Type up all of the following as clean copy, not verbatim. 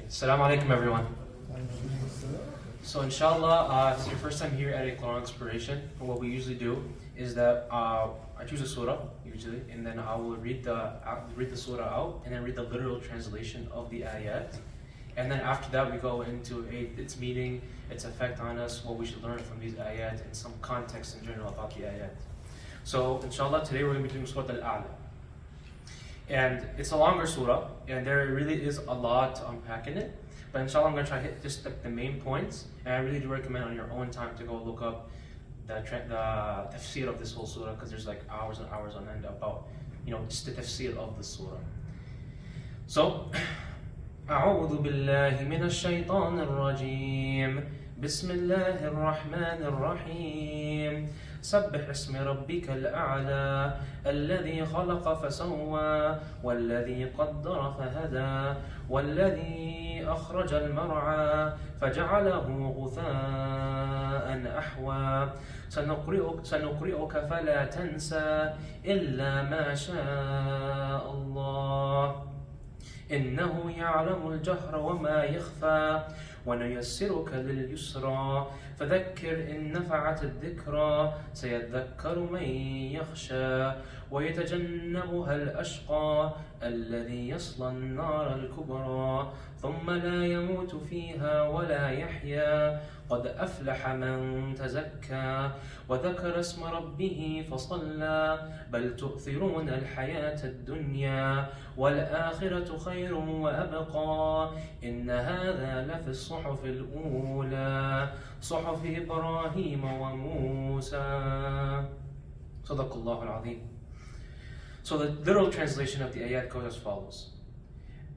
Assalamu alaikum everyone. So inshallah, this is your first time here at a Qur'an Inspiration. And what we usually do is that I choose a surah usually, and then I will read the surah out, and then read the literal translation of the ayat. And then after that, we go into its meaning, its effect on us, what we should learn from these ayat, and some context in general about the ayat. So inshallah, today we're going to be doing Surah Al-A'la. And it's a longer surah, and there really is a lot to unpack in it. But inshallah, I'm going to try to hit just the main points. And I really do recommend on your own time to go look up the tafsir of this whole surah, because there's like hours and hours on end about, just the tafsir of the surah. So, أعوذ بالله من الشيطان الرجيم بسم الله الرحمن الرحيم سبح اسم ربك الأعلى الذي خلق فسوى والذي قدر فهدى والذي أخرج المرعى فجعله غثاء أحوى سنقرئك فلا تنسى إلا ما شاء الله إنه يعلم الجهر وما يخفى ونيسرك لليسرى فذكر إن نفعت الذكرى سيذكر من يخشى ويتجنبها الأشقى الذي يصلى النار الكبرى ثم لا يموت فيها ولا يحيا قد أفلح من تزكى وذكر اسم ربه فصلى بل تؤثرون الحياة الدنيا والآخرة خير وأبقى إن هذا لفي الصحف الأولى صحف إبراهيم وموسى صدق الله العظيم. So the literal translation of the ayat goes as follows.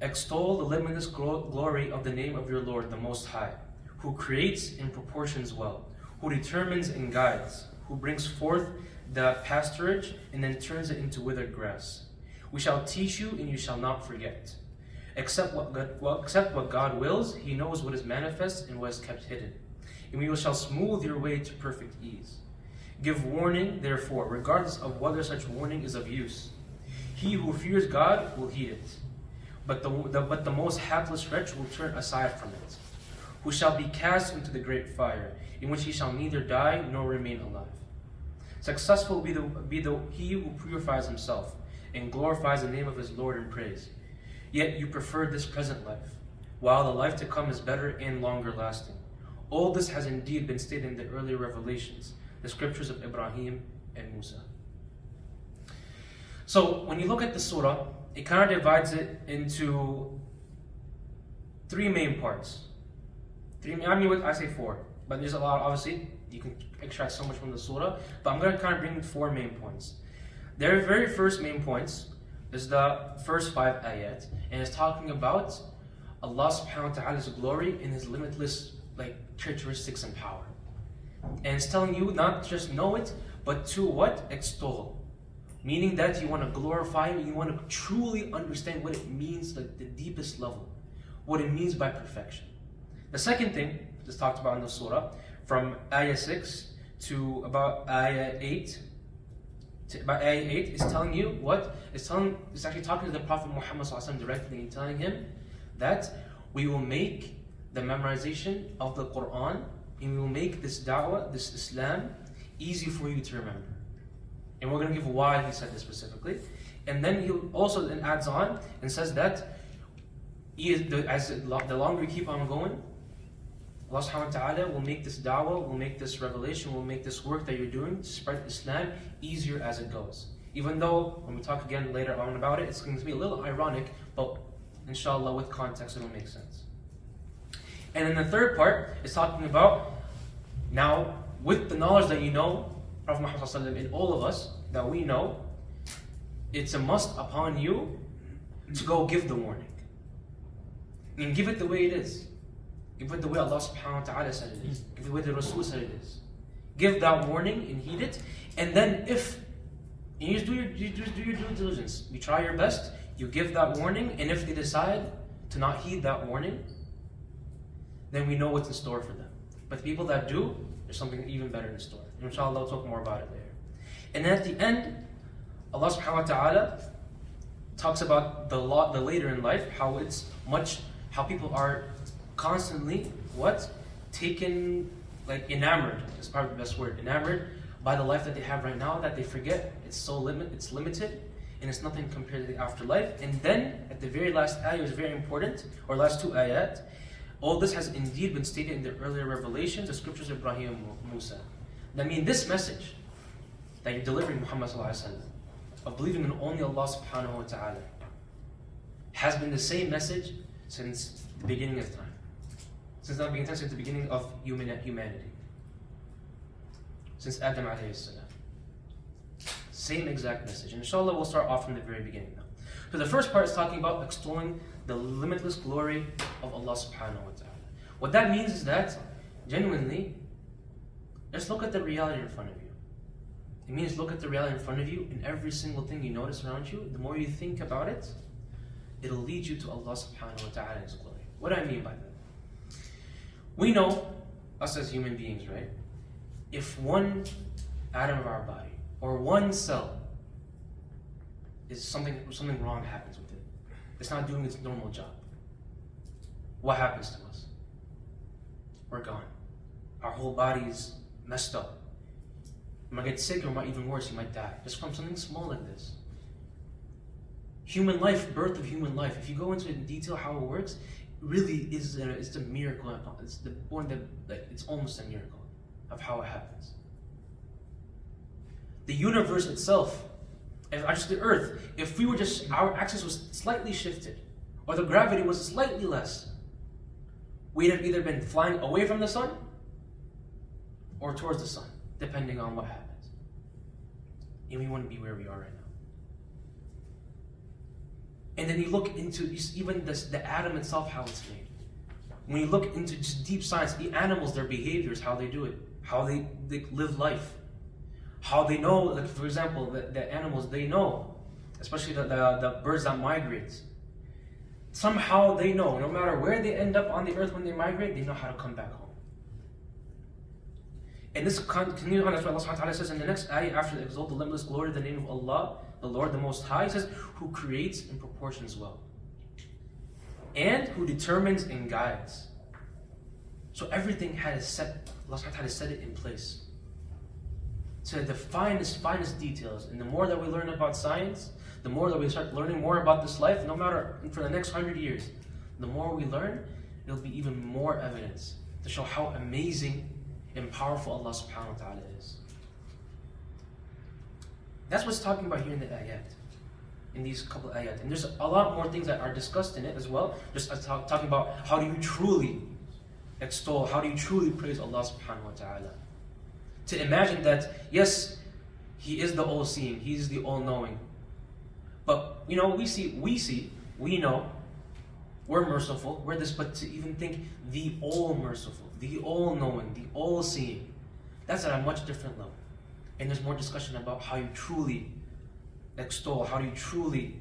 Extol the limitless glory of the name of your Lord, the Most High, who creates and proportions well, who determines and guides, who brings forth the pasturage and then turns it into withered grass. We shall teach you and you shall not forget. Except what God wills, He knows what is manifest and what is kept hidden. And we shall smooth your way to perfect ease. Give warning, therefore, regardless of whether such warning is of use. He who fears God will heed it. But the most hapless wretch will turn aside from it, who shall be cast into the great fire, in which he shall neither die nor remain alive. Successful will be he who purifies himself and glorifies the name of his Lord in praise. Yet you prefer this present life, while the life to come is better and longer lasting. All this has indeed been stated in the earlier revelations, the scriptures of Ibrahim and Musa. So when you look at the surah, it kind of divides it into three main parts. I say four, but there's a lot, obviously, you can extract so much from the surah, but I'm going to kind of bring four main points. Their very first main points is the first 5 ayat, and it's talking about Allah subhanahu wa ta'ala's glory and His limitless characteristics and power. And it's telling you not just know it, but to what? Extol. Meaning that you want to glorify Him, you want to truly understand what it means, the deepest level, what it means by perfection. The second thing that's talked about in the surah, from ayah 6 to about ayah 8, is telling you what? It's actually talking to the Prophet Muhammad directly and telling him that we will make the memorization of the Qur'an and we will make this da'wah, this Islam, easy for you to remember. And we're going to give why he said this specifically. And then he also then adds on and says that the longer you keep on going, Allah subhanahu wa ta'ala will make this da'wah, will make this revelation, will make this work that you're doing to spread Islam easier as it goes. Even though, when we talk again later on about it, it's going to be a little ironic, but inshallah with context it'll make sense. And then the third part is talking about, now with the knowledge that you know, Prophet Muhammad and all of us that we know, it's a must upon you to go give the warning. And give it the way it is. Give it the way Allah subhanahu wa ta'ala said it is. Give it the way the Rasul said it is. Give that warning and heed it. And then you just do your due diligence. You try your best, you give that warning, and if they decide to not heed that warning, then we know what's in store for them. But the people that do, there's something even better in store. And inshallah, we'll talk more about it later. And then at the end, Allah subhanahu wa ta'ala talks about the later in life, how it's much how people are constantly, what? Taken, like enamored, is probably the best word, enamored by the life that they have right now, that they forget it's limited, and it's nothing compared to the afterlife. And then, at the very last ayah is very important, or last two ayat, all this has indeed been stated in the earlier revelations, the scriptures of Ibrahim and Musa. That means this message that you're delivering, Muhammad sallallahu alaihi wasallam, of believing in only Allah subhanahu wa ta'ala, has been the same message since the beginning of time. Since the beginning of humanity. Since Adam alayhi salam. Same exact message. And inshallah we'll start off from the very beginning now. So the first part is talking about extolling the limitless glory of Allah subhanahu wa ta'ala. What that means is that, genuinely, just look at the reality in front of you. It means look at the reality in front of you, and every single thing you notice around you, the more you think about it, it'll lead you to Allah subhanahu wa ta'ala and His glory. What do I mean by that? We know, us as human beings, right? If one atom of our body, or one cell, is something wrong happens with it. It's not doing its normal job. What happens to us? We're gone. Our whole body is messed up. You might get sick, or even worse, you might die. Just from something small like this. Human life, birth of human life, if you go into detail how it works, really is it's a miracle. It's the one that, like, it's almost a miracle of how it happens. The universe itself, and actually the earth, if we were just, our axis was slightly shifted, or the gravity was slightly less, we'd have either been flying away from the sun or towards the sun, depending on what happens. And we wouldn't be where we are right now. And then you look into even the atom itself, how it's made. When you look into just deep science, the animals, their behaviors, how they do it, how they live life, how they know, like for example, the animals, they know, especially the birds that migrate. Somehow they know, no matter where they end up on the earth when they migrate, they know how to come back home. And this continues on, that's why Allah subhanahu wa ta'ala says in the next ayah, after the exalt the limitless glory of the name of Allah, the Lord the Most High, He says, who creates and proportions well, and who determines and guides. So everything has set, Allah subhanahu wa ta'ala set it in place to the finest details. And the more that we learn about science, the more that we start learning more about this life, no matter for the next 100 years, the more we learn, it'll be even more evidence to show how amazing and powerful Allah subhanahu wa ta'ala is. That's what's talking about here in the ayat, in these couple of ayat. And there's a lot more things that are discussed in it as well, just as talking about how do you truly extol, how do you truly praise Allah subhanahu wa ta'ala. To imagine that, yes, He is the all-seeing, He is the all-knowing. But, we know, we're merciful, we're this, but to even think the all-merciful, the all-knowing, the all-seeing, that's at a much different level. And there's more discussion about how you truly extol, how do you truly,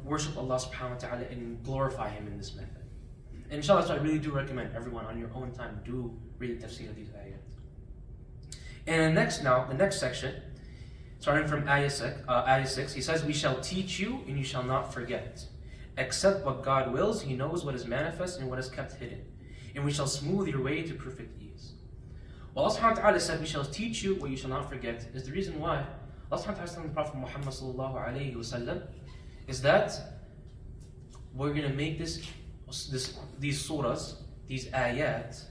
worship Allah subhanahu wa ta'ala and glorify Him in this method. And inshallah, so I really do recommend everyone on your own time, do read the tafsir of these ayat. And the next section, starting from ayah 6, He says, we shall teach you and you shall not forget. Except what God wills, He knows what is manifest and what is kept hidden. And we shall smooth your way to perfect ease. Well, Allah subhanahu wa ta'ala said, we shall teach you what you shall not forget, is the reason why Allah subhanahu wa ta'ala said to the Prophet Muhammad sallallahu alayhi wa sallam, is that we're going to make these surahs, these ayat,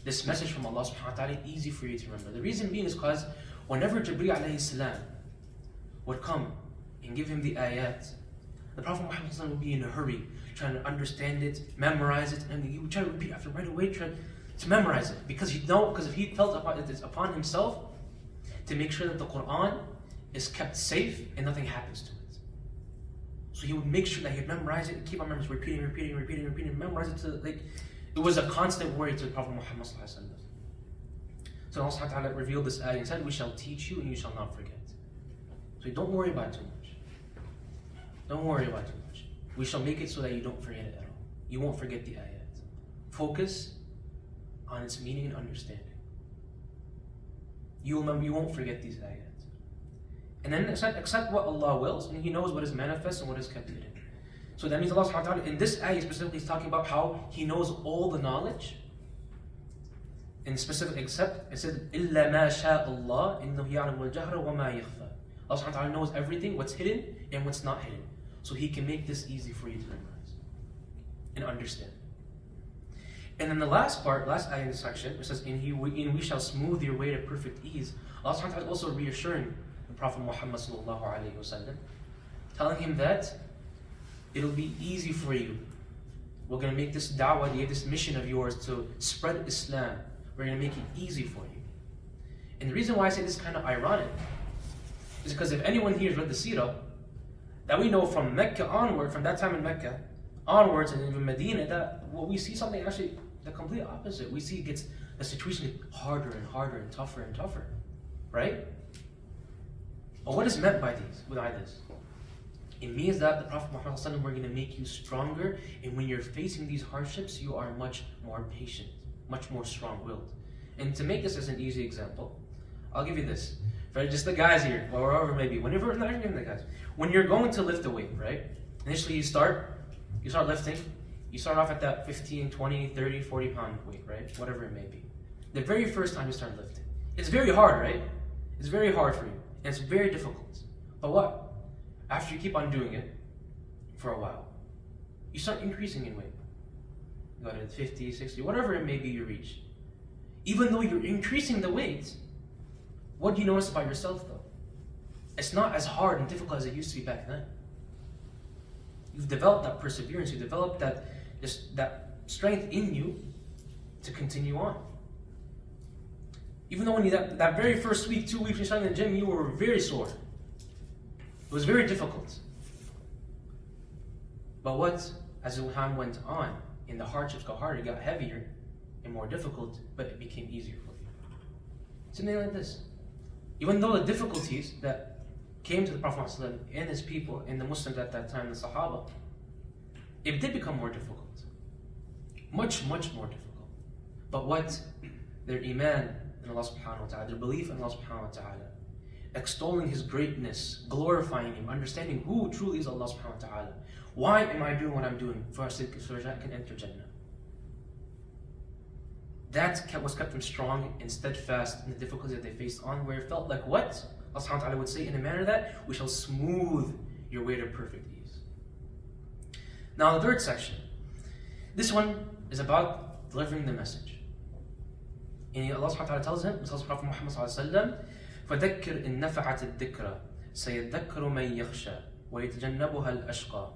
this message from Allah subhanahu wa ta'ala easy for you to remember. The reason being is because whenever Jibreel alayhi salam would come and give him the ayat, the Prophet Muhammad would be in a hurry, trying to understand it, memorize it, and he would try to repeat after right away, try to memorize it. Because if he felt upon himself to make sure that the Qur'an is kept safe and nothing happens to it. So he would make sure that he'd memorize it and keep on repeating, memorize it it was a constant worry to the Prophet Muhammad. So Allah subhanahu wa ta'ala revealed this ayah and said, we shall teach you and you shall not forget. So don't worry about it too much. Don't worry about it too much. We shall make it so that you don't forget it at all. You won't forget the ayat. Focus on its meaning and understanding. You won't forget these ayat. And then accept what Allah wills, and He knows what is manifest and what is kept hidden. So that means Allah subhanahu wa ta'ala in this ayah specifically is talking about how He knows all the knowledge. In specific, except it says إِلَّا مَا شَاءَ اللَّهِ إِنَّهُ يَعْلَمُ الْجَهْرَ وَمَا يَخْفَى. Allah subhanahu wa ta'ala knows everything, what's hidden and what's not hidden. So He can make this easy for you to memorize and understand. And then the last part, last ayah in this section, it says, in we shall smooth your way to perfect ease. Allah subhanahu wa ta'ala is also reassuring the Prophet Muhammad sallallahu alayhi wasallam, telling him that it'll be easy for you. We're going to make this da'wah, this mission of yours to spread Islam. We're going to make it easy for you. And the reason why I say this is kind of ironic is because if anyone here has read the Seerah, that we know from Mecca onward, from that time in Mecca onwards, and in Medina, that we see something actually the complete opposite. We see the situation gets harder and harder and tougher, right? But what is meant by this? It means that the Prophet Muhammad ﷺ, we're going to make you stronger, and when you're facing these hardships, you are much more patient, much more strong-willed. And to make this as an easy example, I'll give you this. For just the guys here, or wherever it may be, not even the guys, when you're going to lift a weight, right? Initially you start lifting, you start off at that 15, 20, 30, 40 pound weight, right? Whatever it may be. The very first time you start lifting, it's very hard, right? It's very hard for you, and it's very difficult. But what? After you keep on doing it for a while, you start increasing in weight. You go to 50, 60, whatever it may be you reach. Even though you're increasing the weight, what do you notice about yourself though? It's not as hard and difficult as it used to be back then. You've developed that perseverance, you've developed that strength in you to continue on. Even though when that very first week, 2 weeks when you started in the gym, you were very sore. It was very difficult. But as the time went on, and the hardships got harder, it got heavier and more difficult, but it became easier for you. Something like this. Even though the difficulties that came to the Prophet ﷺ and his people and the Muslims at that time, the Sahaba, it did become more difficult. Much, much more difficult. But their iman in Allah subhanahu wa ta'ala, their belief in Allah subhanahu wa ta'ala, extolling His greatness, glorifying Him, understanding who truly is Allah subhanahu wa ta'ala. Why am I doing what I'm doing? So I can enter Jannah. That's what kept them strong and steadfast in the difficulties that they faced on, where it felt like what? Allah subhanahu wa ta'ala would say in a manner that we shall smooth your way to perfect ease. Now the third section. This one is about delivering the message. And Allah subhanahu wa ta'ala tells the Prophet Muhammad sallallahu alayhi wa sallam, فَذَكِّرْ إِن نَفَعَتِ الذِّكْرَ سَيَذَّكَّرُ مَن يَخْشَى وَيَتَجَنَّبُهَا الْأَشْقَى.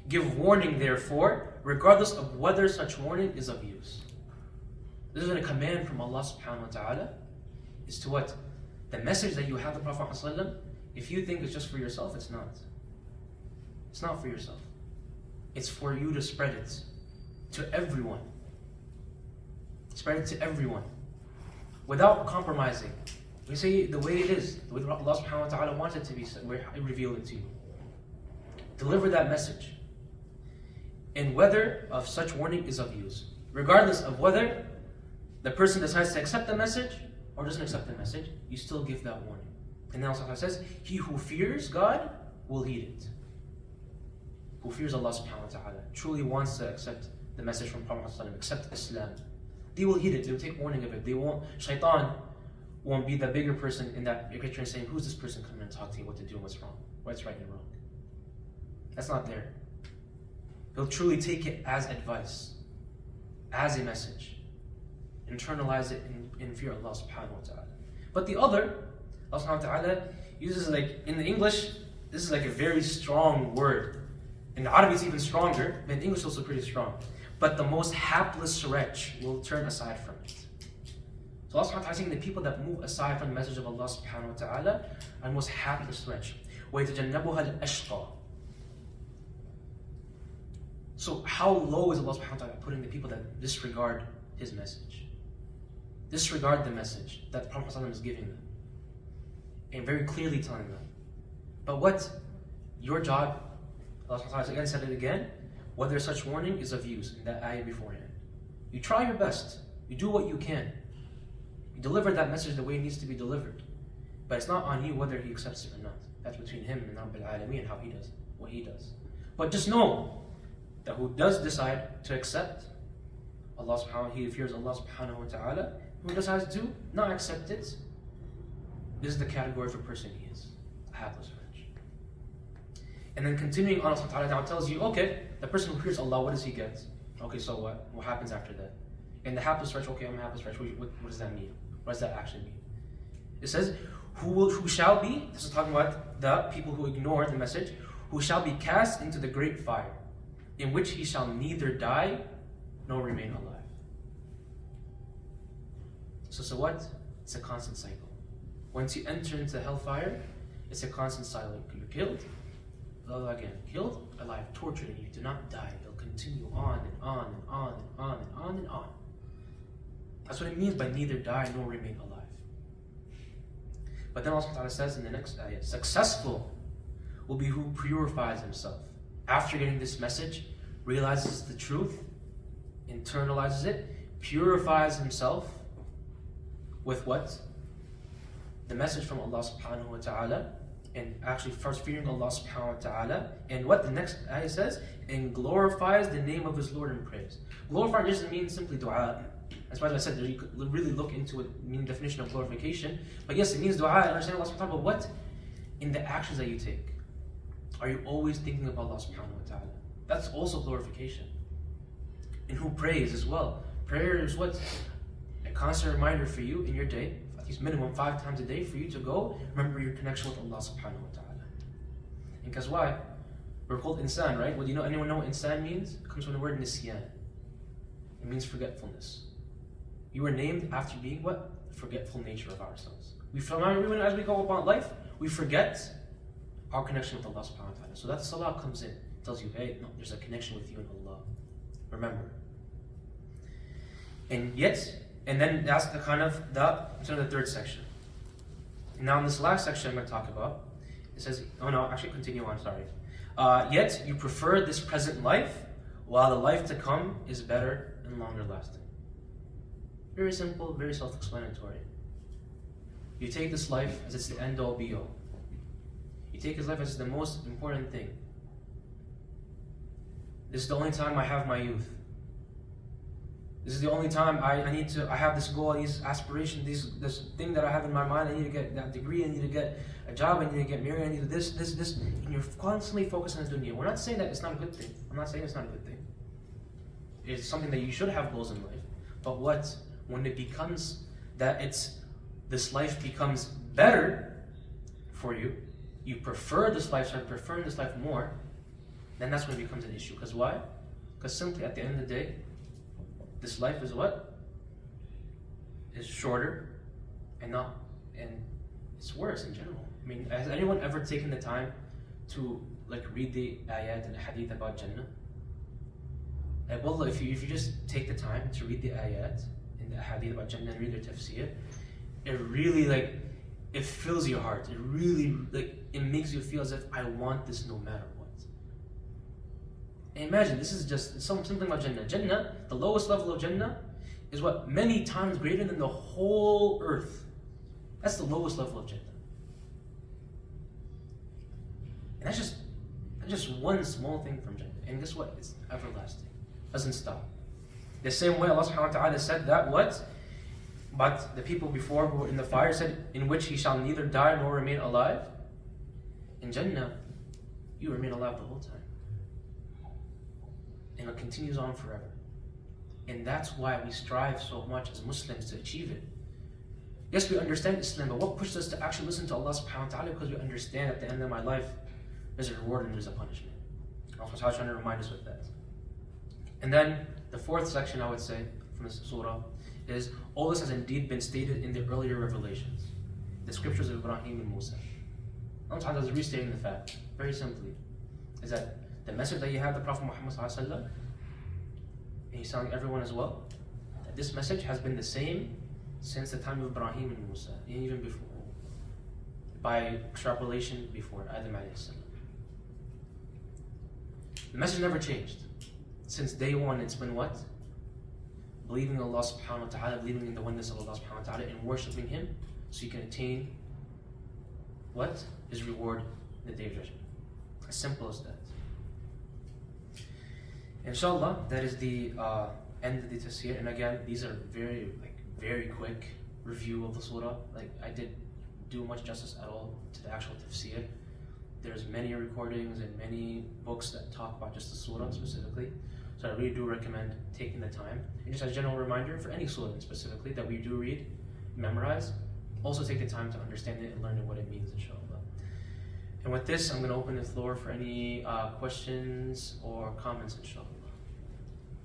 Give warning therefore, regardless of whether such warning is of use. This is a command from Allah subhanahu wa ta'ala. Is to what? The message that you have the Prophet ﷺ, if you think it's just for yourself, it's not. It's not for yourself. It's for you to spread it to everyone. Spread it to everyone. Without compromising. We say the way it is, the way Allah subhanahu wa ta'ala wants it to be revealed it to you. Deliver that message. And whether of such warning is of use. Regardless of whether the person decides to accept the message or doesn't accept the message, you still give that warning. And then Allah says, he who fears God will heed it. Who fears Allah subhanahu wa ta'ala, truly wants to accept the message from Prophet ﷺ, accept Islam. They will heed it, they will take warning of it. Shaitan won't be the bigger person in that picture and saying, who's this person coming and talk to you what to do and what's wrong, what's right and wrong. That's not there. He'll truly take it as advice, as a message. Internalize it in fear of Allah subhanahu wa ta'ala. But the other, Allah subhanahu wa ta'ala uses in the English, this is like a very strong word. In Arabic it's even stronger, but in English it's also pretty strong. But the most hapless wretch will turn aside from it. So Allah subhanahu wa ta'ala is saying the people that move aside from the message of Allah subhanahu wa ta'ala are the most hapless wretch. وَيَتَجَنَّبُهَا الْأَشْقَى. So how low is Allah subhanahu wa ta'ala putting the people that disregard His message? Disregard the message that the Prophet ﷺ is giving them. And very clearly telling them. But your job, Allah subhanahu wa ta'ala again said it again, whether such warning is of use in that ayah beforehand. You try your best. You do what you can. You deliver that message the way it needs to be delivered. But it's not on you whether He accepts it or not. That's between Him and Al-Alaa and how He does what He does. But just know that who does decide to accept Allah subhanahu wa ta'ala, he fears Allah subhanahu wa ta'ala, who decides to not accept it, this is the category of a person he is, a hapless wretch. And then continuing on, Allah subhanahu wa ta'ala now tells you, okay, the person who fears Allah, what does he get? Okay, so what? What happens after that? And the hapless wretch, okay, I'm a hapless wretch, what does that mean? What does that actually mean? It says, who shall be, this is talking about the people who ignore the message, who shall be cast into the great fire, in which he shall neither die nor remain alive. So what? It's a constant cycle. Once you enter into hellfire, it's a constant cycle. You're killed, Allah again, killed, alive, tortured, and you do not die. It'll continue on and on and on and on and on and on. That's what it means by neither die nor remain alive. But then Allah subhanahu wa ta'ala says in the next ayah, successful will be who purifies himself. After getting this message, realizes the truth, internalizes it, purifies himself with what? The message from Allah subhanahu wa ta'ala, and actually first fearing Allah subhanahu wa ta'ala, and what the next ayah says, and glorifies the name of his Lord in praise. Glorify doesn't mean simply dua. That's why I said that you could really look into it, meaning definition of glorification. But yes, it means dua, and understand Allah subhanahu wa ta'ala, but what? In the actions that you take. Are you always thinking of Allah subhanahu wa ta'ala? That's also glorification. And who prays as well. Prayer is what? A constant reminder for you in your day, at least minimum 5 times a day, for you to go remember your connection with Allah subhanahu wa ta'ala. And guess why? We're called insan, right? Well, do you know, anyone know what insan means? It comes from the word nisyan. It means forgetfulness. You were named after being what? The forgetful nature of ourselves. As we go about life, we forget our connection with Allah subhanahu wa ta'ala. So that salah comes in, tells you, hey, no, there's a connection with you and Allah. Remember. And then that's the kind of the third section. Now in this last section I'm going to talk about, it says, continue on, sorry. Yet you prefer this present life, while the life to come is better and longer lasting. Very simple, very self-explanatory. You take this life as it's the end-all be-all. You take his life as the most important thing. This is the only time I have my youth. This is the only time I have this goal, these aspirations, this thing that I have in my mind. I need to get that degree, I need to get a job, I need to get married, I need to this. And you're constantly focused on the dunya. We're not saying that it's not a good thing. I'm not saying it's not a good thing. It's something that you should have goals in life. But what? When it becomes that this life becomes better for you, you prefer this life, start preferring this life more, then that's when it becomes an issue. Because why? Because simply at the end of the day, this life is what? Is shorter and it's worse in general. I mean, has anyone ever taken the time to read the ayat and the hadith about Jannah? Wallah, if you just take the time to read the ayat and the hadith about Jannah and read their tafsir, it really it fills your heart. It really it makes you feel as if I want this no matter what. And imagine, this is just something about Jannah. Jannah, the lowest level of Jannah, is what? Many times greater than the whole earth. That's the lowest level of Jannah. And that's just one small thing from Jannah. And guess what? It's everlasting. Doesn't stop. The same way Allah subhanahu wa ta'ala said that what? But the people before who were in the fire said, in which he shall neither die nor remain alive. In Jannah, you remain alive the whole time. And it continues on forever. And that's why we strive so much as Muslims to achieve it. Yes, we understand Islam, but what pushes us to actually listen to Allah subhanahu wa ta'ala? Because we understand at the end of my life, there's a reward and there's a punishment. Allah subhanahu wa ta'ala is trying to remind us with that. And then the fourth section, I would say, from this surah, is all this has indeed been stated in the earlier revelations, the scriptures of Ibrahim and Musa. Allah subhanahu wa ta'ala is restating the fact, very simply, is that the message that you have, the Prophet Muhammad sallallahu alaihi wasallam, and he's telling everyone as well, that this message has been the same since the time of Ibrahim and Musa, and even before, by extrapolation before Adam alayhi salam. The message never changed. Since day one, it's been what? Believing in Allah subhanahu wa ta'ala, believing in the oneness of Allah subhanahu wa ta'ala, and worshipping Him, so you can attain what? His reward in the day of judgment. As simple as that. Inshallah, that is the end of the tafsir. And again, these are very quick review of the surah. Like, I didn't do much justice at all to the actual tafsir. There's many recordings and many books that talk about just the surah specifically. So I really do recommend taking the time. And just as a general reminder, for any surah specifically that we do read, memorize, also take the time to understand it and learn what it means, inshallah. And with this, I'm going to open the floor for any questions or comments, inshallah.